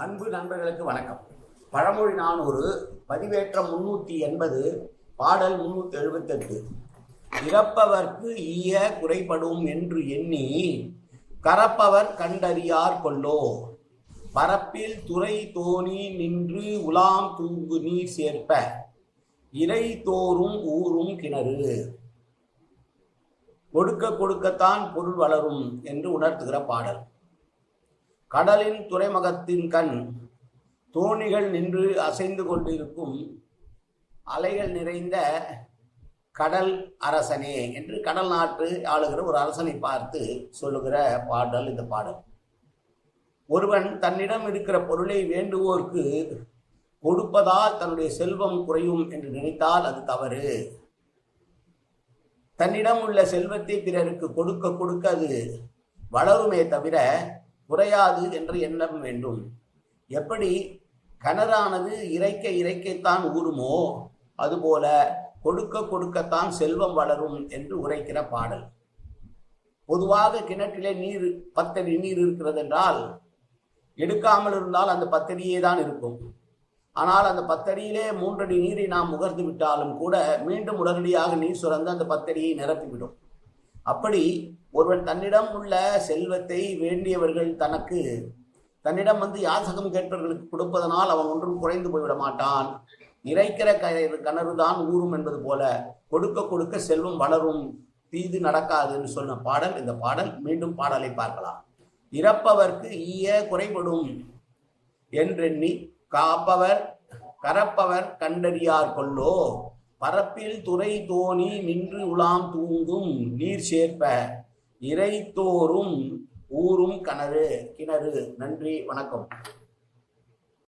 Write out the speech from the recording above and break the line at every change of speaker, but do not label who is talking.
அன்பு நண்பர்களுக்கு வணக்கம். பழமொழி 400 பதிவேற்றம் 380 பாடல் 378. இறப்பவர்க்கு ஈய குறைபடும் என்று எண்ணி கரப்பவர் கண்டறியார் கொல்லோ, பரப்பில் துறை தோணி நின்று உலாம் தூங்கு நீர் சேர்ப்ப இறை தோறும் ஊறும் கிணறு. கொடுக்க கொடுக்கத்தான் பொருள் வளரும் என்று உணர்த்துகிற பாடல். கடலின் துறைமுகத்தின் கண் தோணிகள் நின்று அசைந்து கொண்டிருக்கும் அலைகள் நிறைந்த கடல் அரசனே என்று கடல் நாட்டு ஆளுகிற ஒரு அரசனை பார்த்து சொல்லுகிற பாடல் இந்த பாடல். ஒருவன் தன்னிடம் இருக்கிற பொருளை வேண்டுவோர்க்கு கொடுப்பதால் தன்னுடைய செல்வம் குறையும் என்று நினைத்தால் அது தவறு. தன்னிடம் உள்ள செல்வத்தை பிறருக்கு கொடுக்க கொடுக்க அது வளருமே தவிர குறையாது என்ற எண்ணம் வேண்டும். எப்படி கிணறானது இறைக்க இறைக்கத்தான் ஊறுமோ அதுபோல கொடுக்க கொடுக்கத்தான் செல்வம் வளரும் என்று உரைக்கிற பாடல். பொதுவாக கிணற்றிலே நீர் 10 அடி நீர் இருக்கிறது என்றால் எடுக்காமல் இருந்தால் அந்த 10 அடியே தான் இருக்கும். ஆனால் அந்த 10 அடியிலே 3 அடி நீரை நாம் முகர்ந்து விட்டாலும் கூட மீண்டும் உடனடியாக நீர் சுரந்து அந்த 10 அடியை நிரப்பிவிடும். அப்படி ஒருவன் தன்னிடம் உள்ள செல்வத்தை வேண்டியவர்கள் தன்னிடம் யாசகம் கேட்பவர்களுக்கு கொடுப்பதனால் அவன் ஒன்றும் குறைந்து போய்விட மாட்டான். இறைக்கிற கிணறு தான் ஊறும் என்பது போல கொடுக்க கொடுக்க செல்வம் வளரும், தீது நடக்காது என்று சொன்ன பாடல் இந்த பாடல். மீண்டும் பாடலை பார்க்கலாம். இறப்பவர்க்கு ஈய குறைபடும் என்றெண்ணி கரப்பவர் கண்டறியார் கொல்லோ, பரப்பில் துறை தோணி நின்று உலாம் தூங்கும் நீர் சேர்ப்ப இறை தோறும் ஊறும் கிணறு. நன்றி, வணக்கம்.